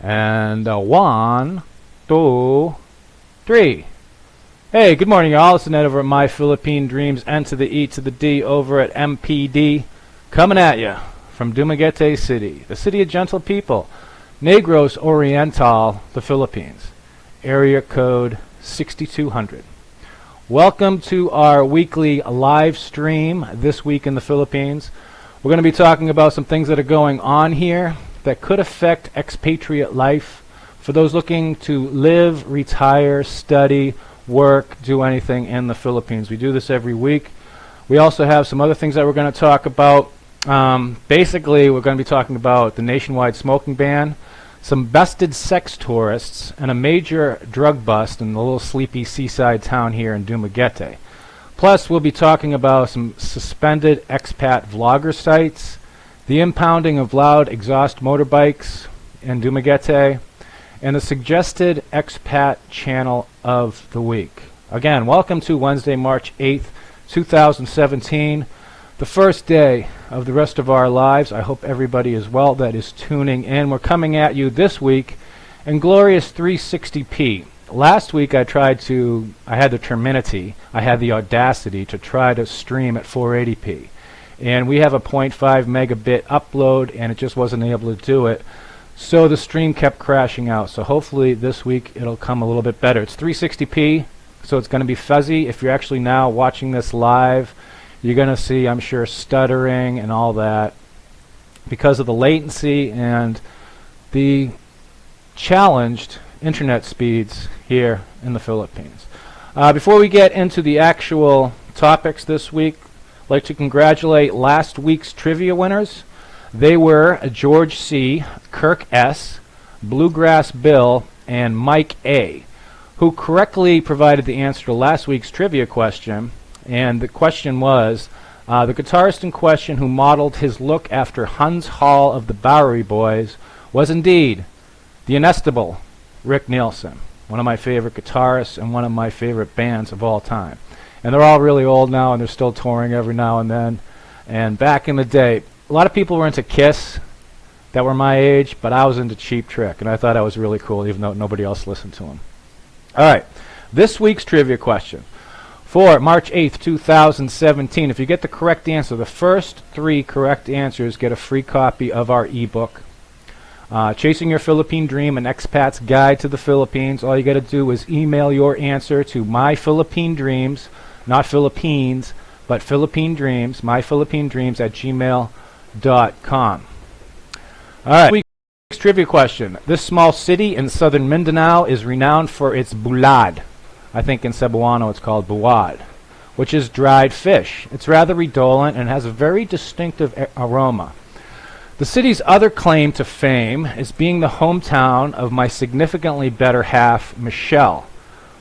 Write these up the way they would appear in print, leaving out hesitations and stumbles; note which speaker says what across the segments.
Speaker 1: And 1, 2, 3. Hey, good morning, y'all. It's Ned over at My Philippine Dreams, N to the E to the D over at MPD, coming at you from Dumaguete City, the city of gentle people, Negros Oriental, the Philippines, area code 6200. Welcome to our weekly live stream this week in the Philippines. We're going to be talking about some things that are going on here that could affect expatriate life for those looking to live, retire, study, work, do anything in the Philippines. We do this every week. We also have some other things that we're going to talk about. Basically, we're going to be talking about the nationwide smoking ban, some busted sex tourists, and a major drug bust in the little sleepy seaside town here in Dumaguete. Plus, we'll be talking about some suspended expat vlogger sites, the impounding of loud exhaust motorbikes in Dumaguete, and the suggested expat channel of the week. Again, welcome to Wednesday, March 8th, 2017, the first day of the rest of our lives. I hope everybody is well that is tuning in. We're coming at you this week in glorious 360p. Last week I had the audacity to try to stream at 480p. And we have a 0.5 megabit upload, and it just wasn't able to do it. So the stream kept crashing out. So hopefully this week it'll come a little bit better. It's 360p, so it's going to be fuzzy. If you're actually now watching this live, you're going to see, I'm sure, stuttering and all that because of the latency and the challenged internet speeds here in the Philippines. Before we get into the actual topics this week, I'd like to congratulate last week's trivia winners. They were George C., Kirk S., Bluegrass Bill, and Mike A., who correctly provided the answer to last week's trivia question. And the question was, the guitarist in question who modeled his look after Hans Hall of the Bowery Boys was indeed the inestimable Rick Nielsen, one of my favorite guitarists and one of my favorite bands of all time. And they're all really old now, and they're still touring every now and then. And back in the day, a lot of people were into Kiss that were my age, but I was into Cheap Trick, and I thought that was really cool, even though nobody else listened to them. All right, this week's trivia question. For March 8th, 2017, if you get the correct answer, the first 3 correct answers get a free copy of our ebook, Chasing Your Philippine Dream, an Expat's Guide to the Philippines. All you got to do is email your answer to My Philippine Dreams, not Philippines, but Philippine Dreams, myphilippinedreams@gmail.com. All right, week's trivia question. This small city in southern Mindanao is renowned for its bulad. I think in Cebuano it's called buwad, which is dried fish. It's rather redolent and has a very distinctive aroma. The city's other claim to fame is being the hometown of my significantly better half, Michelle.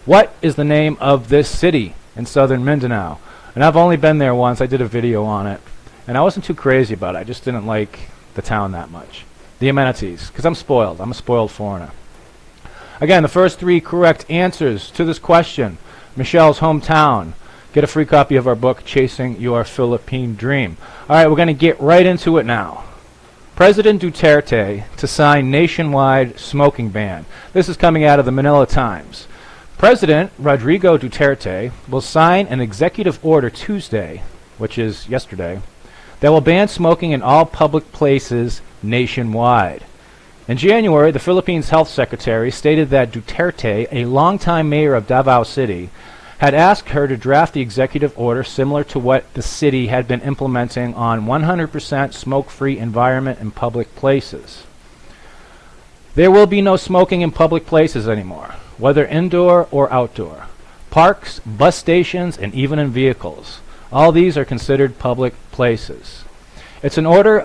Speaker 1: What is the name of this city in southern Mindanao? And I've only been there once. I did a video on it, and I wasn't too crazy about it. I just didn't like the town that much. The amenities, because I'm spoiled. I'm a spoiled foreigner. Again, the first 3 correct answers to this question, Michelle's hometown, get a free copy of our book, Chasing Your Philippine Dream. All right, we're going to get right into it now. President Duterte to sign nationwide smoking ban. This is coming out of the Manila Times. President Rodrigo Duterte will sign an executive order Tuesday, which is yesterday, that will ban smoking in all public places nationwide. In January, the Philippines Health Secretary stated that Duterte, a longtime mayor of Davao City, had asked her to draft the executive order similar to what the city had been implementing on 100% smoke-free environment in public places. There will be no smoking in public places anymore, whether indoor or outdoor. Parks, bus stations, and even in vehicles. All these are considered public places. It's an order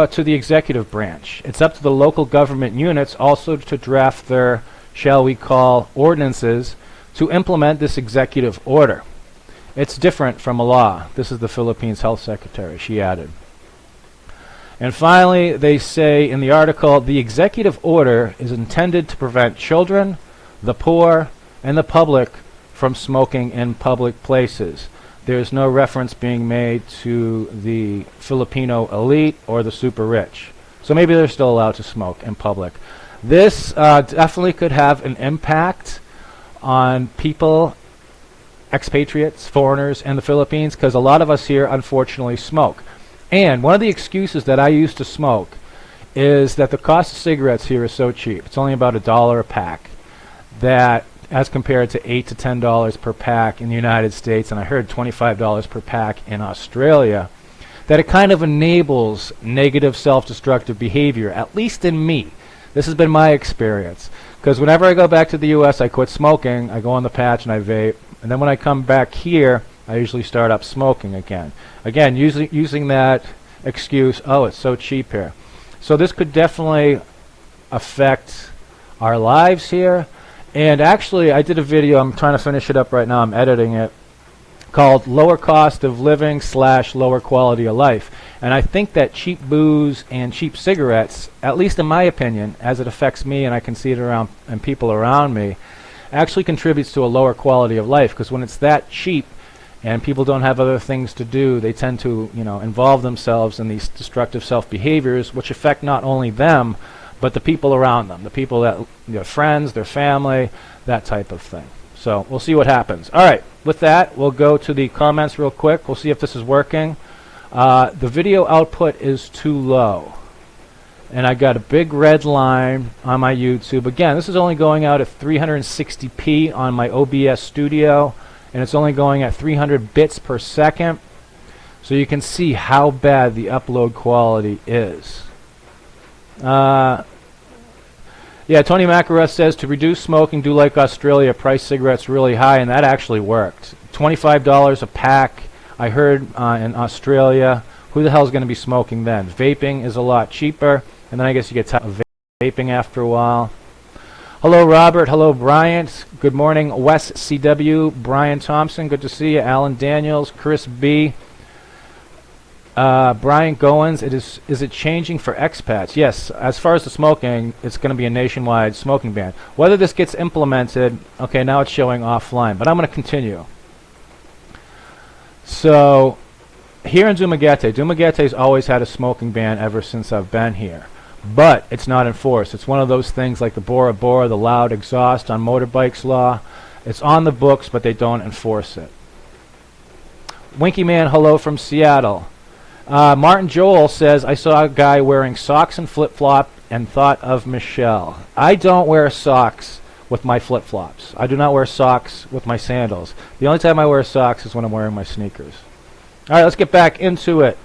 Speaker 1: to the executive branch. It's up to the local government units also to draft their, shall we call, ordinances to implement this executive order. It's different from a law. This is the Philippines Health Secretary, she added. And finally, they say in the article, the executive order is intended to prevent children, the poor, and the public from smoking in public places. There's no reference being made to the Filipino elite or the super rich. So maybe they're still allowed to smoke in public. This definitely could have an impact on people, expatriates, foreigners in the Philippines, because a lot of us here unfortunately smoke. And one of the excuses that I use to smoke is that the cost of cigarettes here is so cheap. It's only about $1 a pack, that as compared to $8 to $10 per pack in the United States, and I heard $25 per pack in Australia, that it kind of enables negative self-destructive behavior, at least in me. This has been my experience, because whenever I go back to the US, I quit smoking, I go on the patch and I vape, and then when I come back here, I usually start up smoking again. Again, using that excuse, oh, it's so cheap here. So this could definitely affect our lives here. And actually, I did a video, I'm trying to finish it up right now, I'm editing it, called Lower Cost of Living / Lower Quality of Life. And I think that cheap booze and cheap cigarettes, at least in my opinion, as it affects me and I can see it around and people around me, actually contributes to a lower quality of life, because when it's that cheap and people don't have other things to do, they tend to, involve themselves in these destructive self-behaviors, which affect not only them, but the people around them, the people that, their friends, their family, that type of thing. So we'll see what happens. All right, with that, we'll go to the comments real quick. We'll see if this is working. The video output is too low, and I got a big red line on my YouTube. Again, this is only going out at 360p on my OBS Studio, and it's only going at 300 bits per second, so you can see how bad the upload quality is. Yeah, Tony Macaras says to reduce smoking, do like Australia, price cigarettes really high, and that actually worked. $25 a pack, I heard in Australia. Who the hell is going to be smoking then? Vaping is a lot cheaper, and then I guess you get tired of vaping after a while. Hello, Robert. Hello, Bryant. Good morning, Wes CW. Brian Thompson, good to see you. Alan Daniels, Chris B. Brian Goins, is it changing for expats? Yes, as far as the smoking, it's going to be a nationwide smoking ban. Whether this gets implemented, okay, now it's showing offline, but I'm going to continue. So, here in Dumaguete's always had a smoking ban ever since I've been here. But it's not enforced. It's one of those things like the Bora Bora, the loud exhaust on motorbikes law. It's on the books, but they don't enforce it. Winky Man, hello from Seattle. Martin Joel says, I saw a guy wearing socks and flip-flop and thought of Michelle. I don't wear socks with my flip-flops. I do not wear socks with my sandals. The only time I wear socks is when I'm wearing my sneakers. All right, let's get back into it.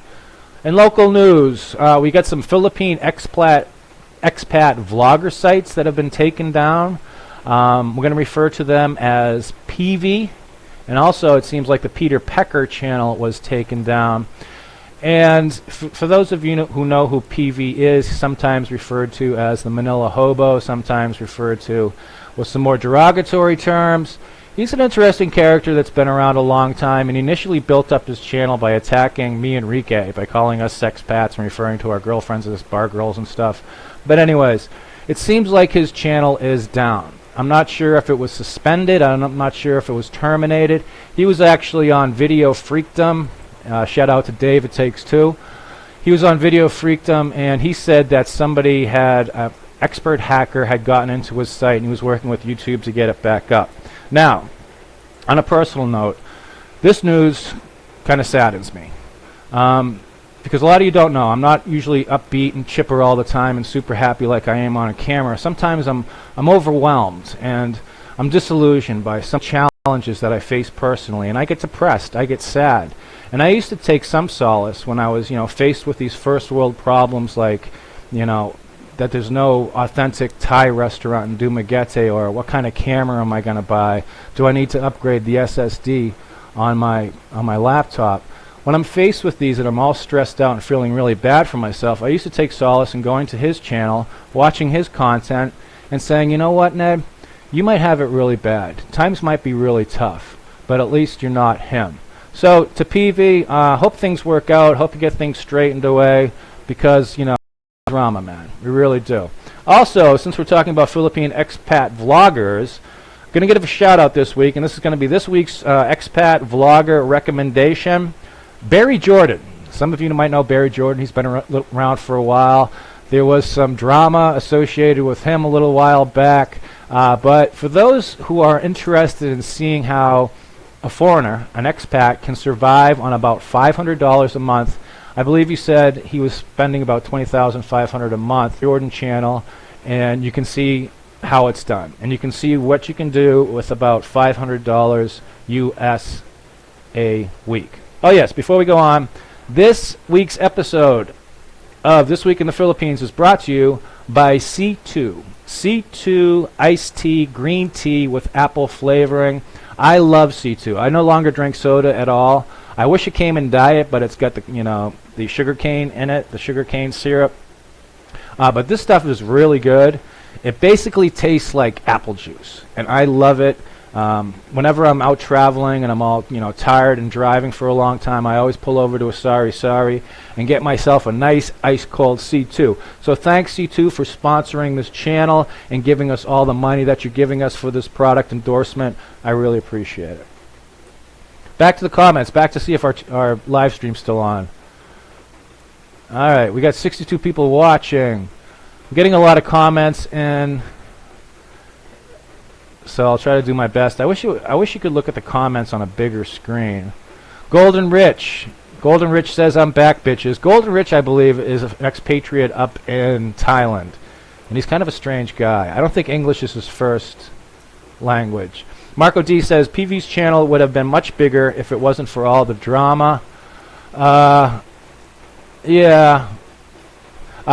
Speaker 1: In local news, we got some Philippine expat vlogger sites that have been taken down. We're going to refer to them as PV. And also, it seems like the Peter Pecker channel was taken down. And for those of you who know who PV is, sometimes referred to as the Manila Hobo, sometimes referred to with some more derogatory terms. He's an interesting character that's been around a long time, and he initially built up his channel by attacking me and Enrique, by calling us sexpats and referring to our girlfriends as bar girls and stuff. But anyways, it seems like his channel is down. I'm not sure if it was suspended, I'm not sure if it was terminated. He was actually on Video Freakdom. Shout out to Dave, It Takes Two. He was on Video Freakdom, and he said that somebody had, an expert hacker had gotten into his site, and he was working with YouTube to get it back up. Now, on a personal note, this news kind of saddens me. Because a lot of you don't know, I'm not usually upbeat and chipper all the time and super happy like I am on a camera. Sometimes I'm overwhelmed, and I'm disillusioned by some challenges that I face personally, and I get depressed, I get sad. And I used to take some solace when I was, faced with these first world problems like, that there's no authentic Thai restaurant in Dumaguete, or what kind of camera am I going to buy? Do I need to upgrade the SSD on my laptop? When I'm faced with these and I'm all stressed out and feeling really bad for myself, I used to take solace in going to his channel, watching his content, and saying, you know what, Ned? You might have it really bad. Times might be really tough, but at least you're not him. So, to PV, hope things work out, hope you get things straightened away, because, drama, man. We really do. Also, since we're talking about Philippine expat vloggers, I'm going to give a shout out this week, and this is going to be this week's expat vlogger recommendation. Barry Jordan. Some of you might know Barry Jordan. He's been around for a while. There was some drama associated with him a little while back. But for those who are interested in seeing how a foreigner, an expat, can survive on about $500 a month, I believe you said he was spending about $20,500 a month, Jordan channel, and you can see how it's done. And you can see what you can do with about $500 US a week. Oh yes, before we go on, this week's episode of This Week in the Philippines is brought to you by C2. C2 iced tea, green tea with apple flavoring. I love C2. I no longer drink soda at all. I wish it came in diet, but it's got the sugar cane in it, the sugar cane syrup. But this stuff is really good. It basically tastes like apple juice, and I love it. Whenever I'm out traveling and I'm all tired and driving for a long time, I always pull over to a Sari and get myself a nice ice cold C2. So thanks C2 for sponsoring this channel and giving us all the money that you're giving us for this product endorsement. I really appreciate it. Back to the comments. Back to see if our live stream's still on. All right, we got 62 people watching. I'm getting a lot of comments, and so I'll try to do my best. I wish you could look at the comments on a bigger screen. Golden Rich says, I'm back, bitches. Golden Rich, I believe, is an expatriate up in Thailand, and he's kind of a strange guy. I don't think English is his first language. Marco D says, PV's channel would have been much bigger if it wasn't for all the drama. Yeah.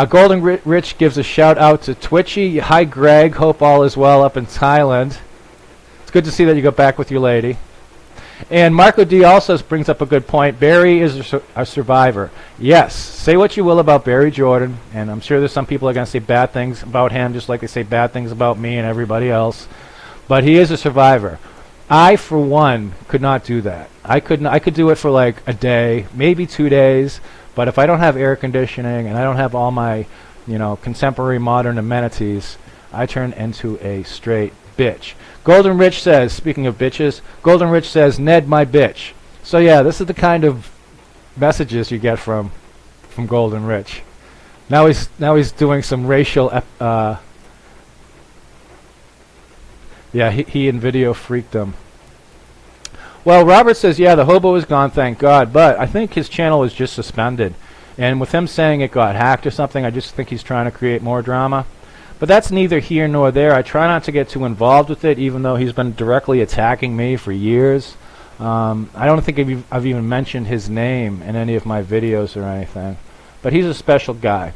Speaker 1: Golden Rich gives a shout out to Twitchy. Hi, Greg. Hope all is well up in Thailand. It's good to see that you got back with your lady. And Marco D also brings up a good point. Barry is a survivor. Yes. Say what you will about Barry Jordan, and I'm sure there's some people are going to say bad things about him, just like they say bad things about me and everybody else. But he is a survivor. I, for one, could not do that. I could do it for like a day, maybe 2 days. But if I don't have air conditioning and I don't have all my, contemporary modern amenities, I turn into a straight bitch. Golden Rich says, speaking of bitches, Golden Rich says, Ned, my bitch. So yeah, this is the kind of messages you get from Golden Rich. Now he's doing some racial. Yeah, he in video freaked him. Well, Robert says, yeah, the hobo is gone, thank God, but I think his channel was just suspended. And with him saying it got hacked or something, I just think he's trying to create more drama. But that's neither here nor there. I try not to get too involved with it, even though he's been directly attacking me for years. I don't think I've even mentioned his name in any of my videos or anything. But he's a special guy.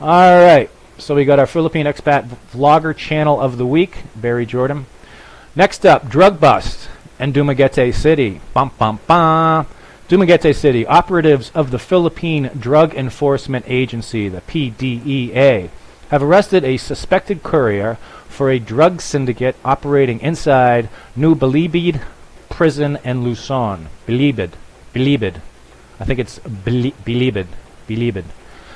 Speaker 1: All right, so we got our Philippine Expat Vlogger channel of the week, Barry Jordan. Next up, Drug Bust. And Dumaguete City. Bum, bum, bum. Dumaguete City. Operatives of the Philippine Drug Enforcement Agency, the PDEA, have arrested a suspected courier for a drug syndicate operating inside New Bilibid prison in Luzon. Bilibid. I think it's Bilibid.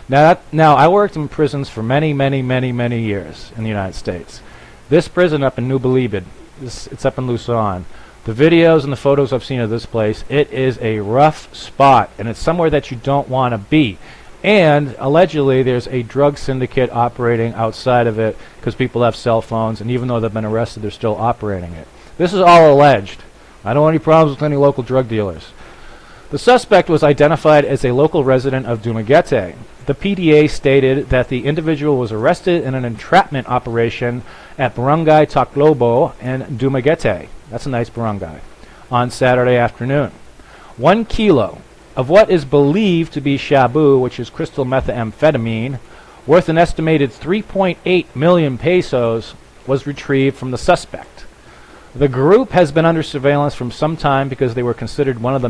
Speaker 1: Now, I worked in prisons for many years in the United States. This prison up in New Bilibid, it's up in Luzon. The videos and the photos I've seen of this place, it is a rough spot, and it's somewhere that you don't want to be. And allegedly, there's a drug syndicate operating outside of it because people have cell phones, and even though they've been arrested, they're still operating it. This is all alleged. I don't have any problems with any local drug dealers. The suspect was identified as a local resident of Dumaguete. The PDA stated that the individual was arrested in an entrapment operation at Barangay Taclobo in Dumaguete. That's a nice barangay. On Saturday afternoon. 1 kilo of what is believed to be shabu, which is crystal methamphetamine, worth an estimated 3.8 million pesos, was retrieved from the suspect. The group has been under surveillance for some time because they were considered one of the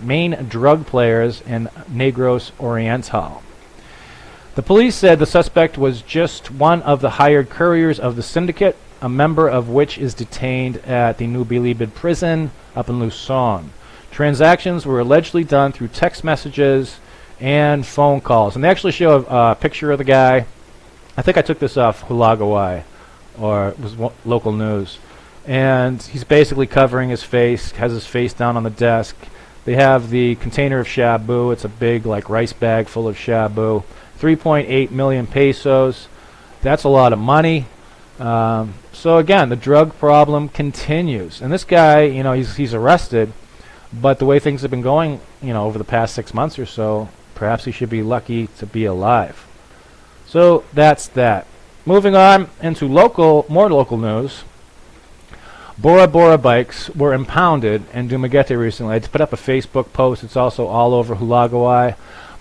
Speaker 1: main drug players in Negros Oriental. The police said the suspect was just one of the hired couriers of the syndicate, a member of which is detained at the New Bilibid prison up in Luzon. Transactions were allegedly done through text messages and phone calls. And they actually show a picture of the guy. I think I took this off Hulagawai, or it was local news. And he's basically covering his face, has his face down on the desk. They have the container of shabu. It's a big, like, rice bag full of shabu. 3.8 million pesos. That's a lot of money. So again, the drug problem continues. And this guy, you know, he's arrested, but the way things have been going, you know, over the past 6 months or so, perhaps he should be lucky to be alive. So that's that. Moving on into more local news. Bora Bora bikes were impounded in Dumaguete recently. I just put up a Facebook post. It's also all over Hulagawai.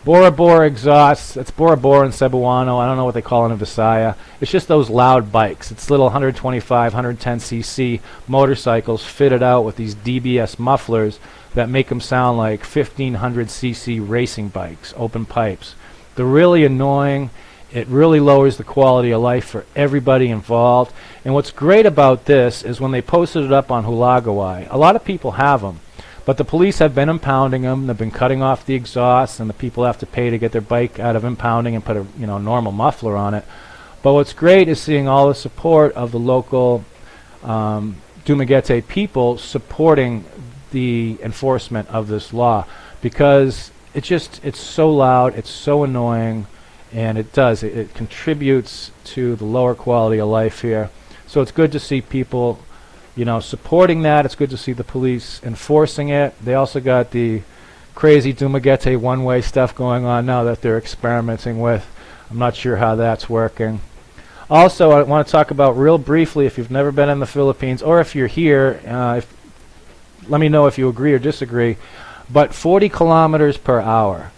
Speaker 1: Bora Bora exhausts. It's Bora Bora in Cebuano. I don't know what they call it in Visaya. It's just those loud bikes. It's little 125, 110cc motorcycles fitted out with these DBS mufflers that make them sound like 1500cc racing bikes, open pipes. They're really annoying. It really lowers the quality of life for everybody involved. And what's great about this is when they posted it up on Hulagawai, a lot of people have them. But the police have been impounding them. They've been cutting off the exhaust, and the people have to pay to get their bike out of impounding and put a normal muffler on it. But what's great is seeing all the support of the local Dumaguete people supporting the enforcement of this law, because it's so loud, it's so annoying, and it contributes to the lower quality of life here. So it's good to see people supporting that. It's good to see the police enforcing it. They also got the crazy Dumaguete one-way stuff going on now that they're experimenting with. I'm not sure how that's working. Also, I want to talk about real briefly, if you've never been in the Philippines, or if you're here, let me know if you agree or disagree, but 40 kilometers per hour.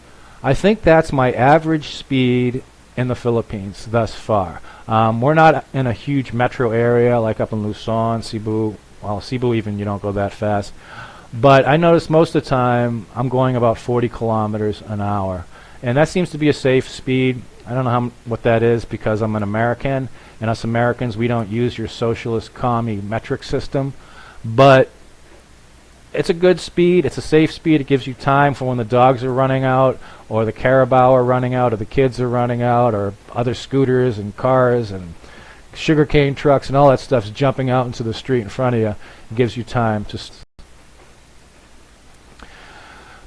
Speaker 1: I think that's my average speed in the Philippines thus far. We're not in a huge metro area like up in Luzon, Cebu. Well, Cebu even, you don't go that fast. But I notice most of the time I'm going about 40 kilometers an hour. And that seems to be a safe speed. I don't know what that is, because I'm an American, and us Americans, we don't use your socialist commie metric system. But it's a good speed. It's a safe speed. It gives you time for when the dogs are running out, or the carabao are running out, or the kids are running out, or other scooters and cars and sugarcane trucks and all that stuff's jumping out into the street in front of you. It gives you time to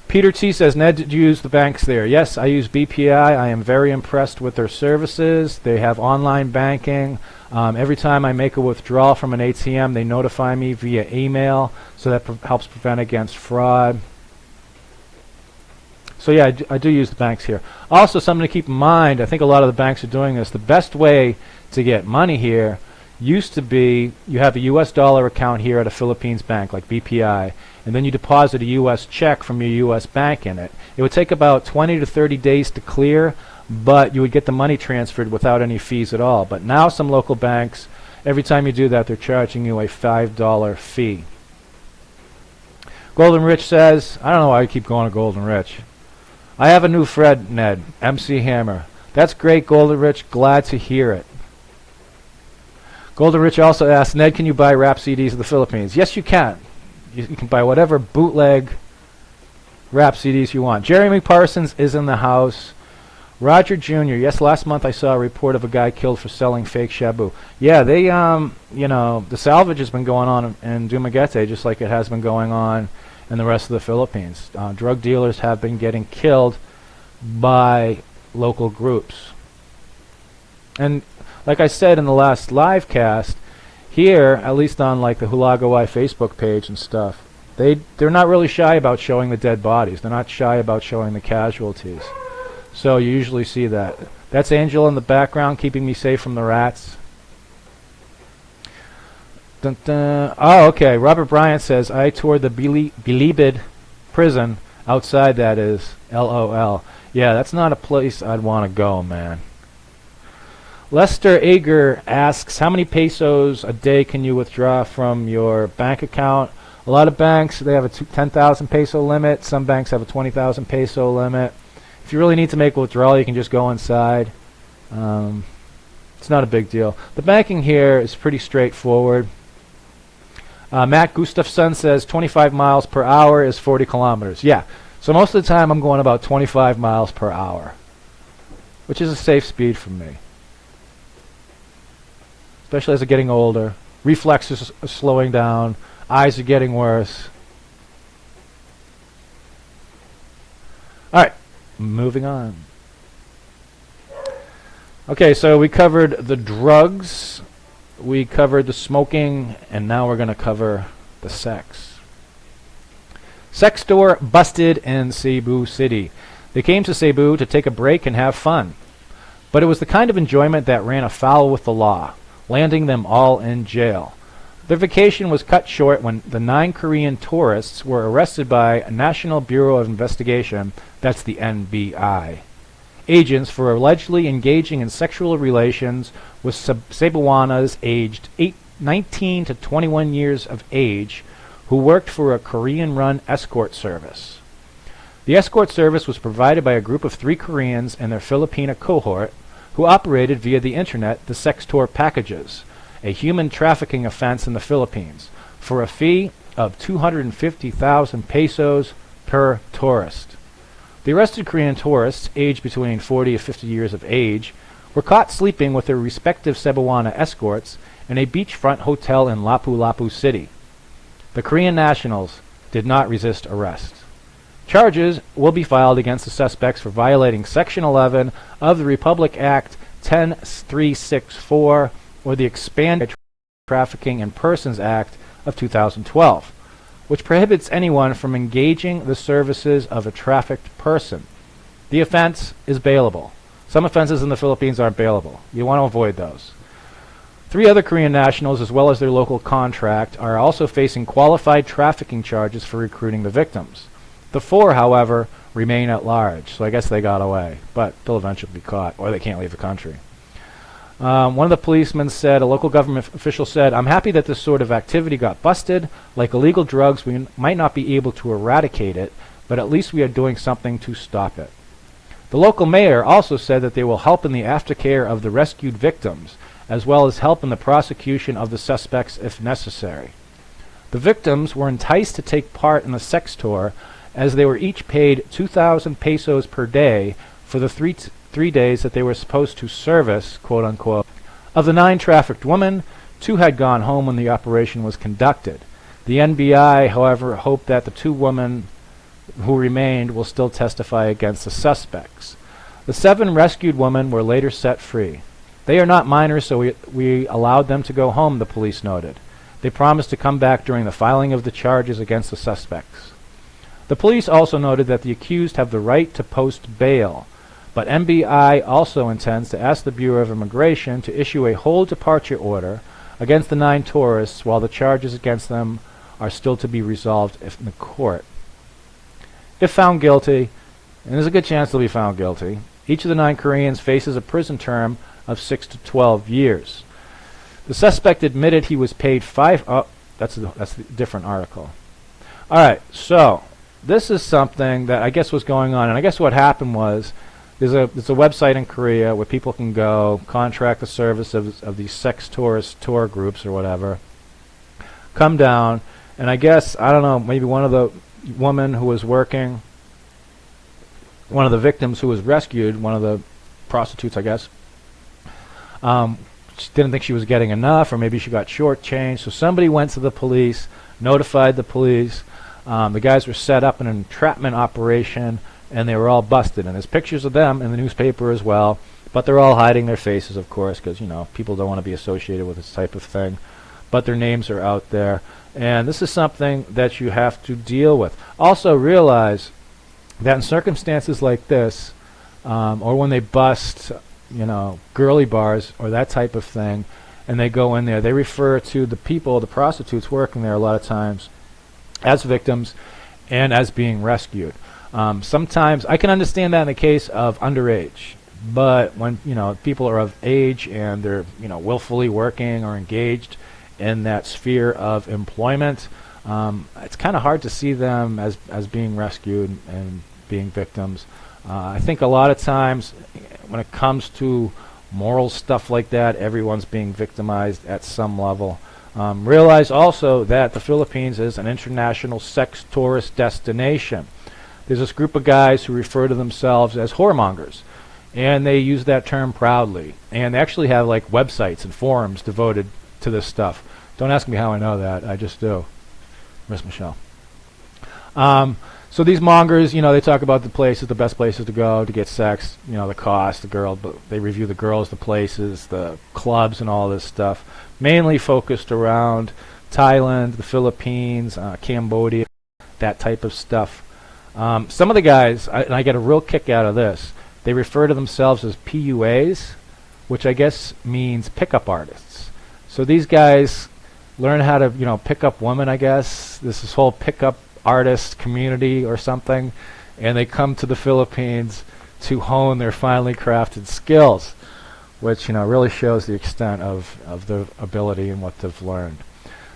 Speaker 1: Peter T says, Ned, did you use the banks there? Yes, I use BPI. I am very impressed with their services. They have online banking. Every time I make a withdrawal from an ATM, they notify me via email, so that helps prevent against fraud. So yeah, I do use the banks here. Also, something to keep in mind, I think a lot of the banks are doing this. The best way to get money here used to be you have a US dollar account here at a Philippines bank like BPI, and then you deposit a US check from your US bank in it. It would take about 20 to 30 days to clear, but you would get the money transferred without any fees at all. But now some local banks, every time you do that, they're charging you a $5 fee. Golden Rich says, I don't know why I keep going to Golden Rich. I have a new friend, Ned, MC Hammer. That's great, Golden Rich. Glad to hear it. Golden Rich also asks, Ned, can you buy rap CDs in the Philippines? Yes, you can. You can buy whatever bootleg rap CDs you want. Jeremy Parsons is in the house. Roger Jr. Yes, last month I saw a report of a guy killed for selling fake shabu. Yeah, they, the salvage has been going on in Dumaguete just like it has been going on in the rest of the Philippines. Drug dealers have been getting killed by local groups. And like I said in the last live cast, here, at least on like the Hulagawai Facebook page and stuff, they're not really shy about showing the dead bodies. They're not shy about showing the casualties. So you usually see that. That's Angel in the background keeping me safe from the rats. Dun, dun. Oh, okay. Robert Bryant says, I toured the Bilibid prison. Outside, that is. LOL. Yeah, that's not a place I'd want to go, man. Lester Ager asks, how many pesos a day can you withdraw from your bank account? A lot of banks, they have a 10,000 peso limit. Some banks have a 20,000 peso limit. If you really need to make a withdrawal, you can just go inside. It's not a big deal. The banking here is pretty straightforward. Matt Gustafson says 25 miles per hour is 40 kilometers. Yeah, so most of the time I'm going about 25 miles per hour, which is a safe speed for me. Especially as I'm getting older. Reflexes are slowing down. Eyes are getting worse. Alright, moving on. Okay, so we covered the drugs, we covered the smoking, and now we're going to cover the sex. Sex store busted in Cebu City. They came to Cebu to take a break and have fun. But it was the kind of enjoyment that ran afoul with the law, landing them all in jail. Their vacation was cut short when the 9 Korean tourists were arrested by National Bureau of Investigation, that's the NBI, agents for allegedly engaging in sexual relations with Cebuanas aged 19 to 21 years of age who worked for a Korean-run escort service. The escort service was provided by a group of 3 Koreans and their Filipina cohort who operated via the internet the sex tour packages, a human trafficking offense in the Philippines, for a fee of 250,000 pesos per tourist. The arrested Korean tourists, aged between 40 to 50 years of age, were caught sleeping with their respective Cebuana escorts in a beachfront hotel in Lapu-Lapu City. The Korean nationals did not resist arrest. Charges will be filed against the suspects for violating Section 11 of the Republic Act 10364 or the Expanded Trafficking in Persons Act of 2012, which prohibits anyone from engaging the services of a trafficked person. The offense is bailable. Some offenses in the Philippines aren't bailable. You want to avoid those. 3 other Korean nationals, as well as their local contract, are also facing qualified trafficking charges for recruiting the victims. The 4, however, remain at large, so I guess they got away, but they'll eventually be caught, or they can't leave the country. One of the policemen said, a local government official said, "I'm happy that this sort of activity got busted. Like illegal drugs, we might not be able to eradicate it, but at least we are doing something to stop it." The local mayor also said that they will help in the aftercare of the rescued victims, as well as help in the prosecution of the suspects if necessary. The victims were enticed to take part in the sex tour, as they were each paid 2,000 pesos per day for the 3 days that they were supposed to service, quote unquote. Of the 9 trafficked women, 2 had gone home when the operation was conducted. The NBI, however, hoped that the 2 women who remained will still testify against the suspects. The 7 rescued women were later set free. They are not minors, so we allowed them to go home, the police noted. They promised to come back during the filing of the charges against the suspects. The police also noted that the accused have the right to post bail, but NBI also intends to ask the Bureau of Immigration to issue a whole departure order against the 9 tourists while the charges against them are still to be resolved in the court. If found guilty, and there's a good chance they'll be found guilty, each of the 9 Koreans faces a prison term of 6 to 12 years. The suspect admitted he was paid 5... Oh, that's a different article. All right, so this is something that I guess was going on, and I guess what happened was there's a website in Korea where people can go contract the service of these sex tourist tour groups or whatever, come down, and I guess, I don't know, maybe one of the woman who was working, one of the victims who was rescued, one of the prostitutes, I guess, she didn't think she was getting enough, or maybe she got shortchanged, so somebody went to the police, notified the police. The guys were set up in an entrapment operation, and they were all busted. And there's pictures of them in the newspaper as well, but they're all hiding their faces, of course, because, you know, people don't want to be associated with this type of thing. But their names are out there, and this is something that you have to deal with. Also realize that in circumstances like this, or when they bust, you know, girly bars or that type of thing, and they go in there, they refer to the people, the prostitutes working there a lot of times, as victims and as being rescued. Sometimes I can understand that in the case of underage, but when, you know, people are of age and they're, you know, willfully working or engaged in that sphere of employment, it's kind of hard to see them as being rescued and being victims. I think a lot of times when it comes to moral stuff like that, everyone's being victimized at some level. Realize also that the Philippines is an international sex tourist destination. There's this group of guys who refer to themselves as whoremongers, and they use that term proudly. And they actually have like websites and forums devoted to this stuff. Don't ask me how I know that. I just do. Miss Michelle. So these mongers, they talk about the places, the best places to go to get sex, the cost, the girl, but they review the girls, the places, the clubs, and all this stuff. Mainly focused around Thailand, the Philippines, Cambodia, that type of stuff. Some of the guys, and I get a real kick out of this, they refer to themselves as PUAs, which I guess means pickup artists. So these guys learn how to, pick up women, I guess. This whole pickup artist community or something, and they come to the Philippines to hone their finely crafted skills, which really shows the extent of their ability and what they've learned.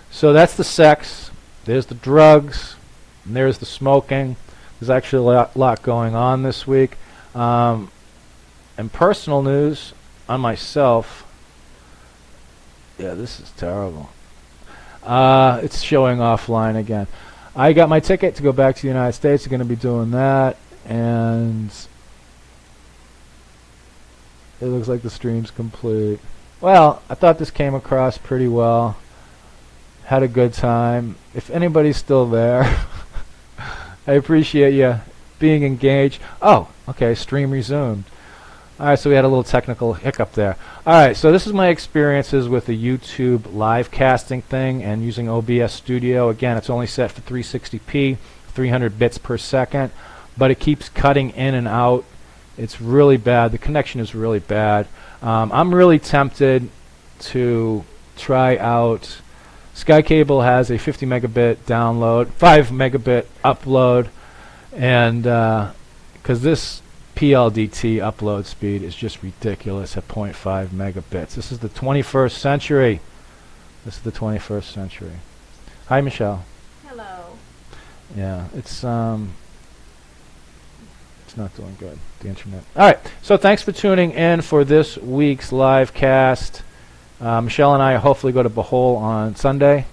Speaker 1: So that's the sex, there's the drugs, and there's the smoking. There's actually a lot going on this week. And personal news on myself, yeah, this is terrible. It's showing offline again. I got my ticket to go back to the United States. I'm going to be doing that, and it looks like the stream's complete. Well, I thought this came across pretty well. Had a good time. If anybody's still there, I appreciate you being engaged. Oh, okay, stream resumed. Alright, so we had a little technical hiccup there. Alright, so this is my experiences with the YouTube live casting thing and using OBS Studio. Again, it's only set for 360p, 300 bits per second, but it keeps cutting in and out. It's really bad. The connection is really bad. I'm really tempted to try out. SkyCable has a 50 megabit download, 5 megabit upload, and because this PLDT upload speed is just ridiculous at 0.5 megabits. This is the 21st century. This is the 21st century. Hi, Michelle.
Speaker 2: Hello.
Speaker 1: Yeah, it's not doing good, the internet. All right, so thanks for tuning in for this week's live cast. Michelle and I hopefully go to Bohol on Sunday.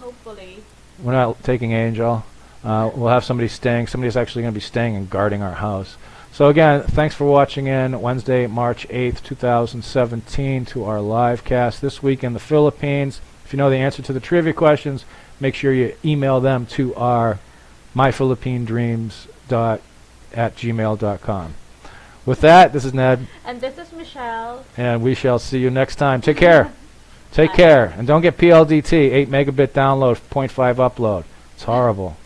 Speaker 2: Hopefully.
Speaker 1: We're not taking Angel. We'll have somebody staying. Somebody's actually going to be staying and guarding our house. So again, thanks for watching in Wednesday, March 8th, 2017 to our live cast this week in the Philippines. If you know the answer to the trivia questions, make sure you email them to our myphilippinedreams@gmail.com. With that, this is Ned.
Speaker 2: And this is Michelle.
Speaker 1: And we shall see you next time. Take care. Take care. And don't get PLDT, 8 megabit download, 0.5 upload. It's horrible.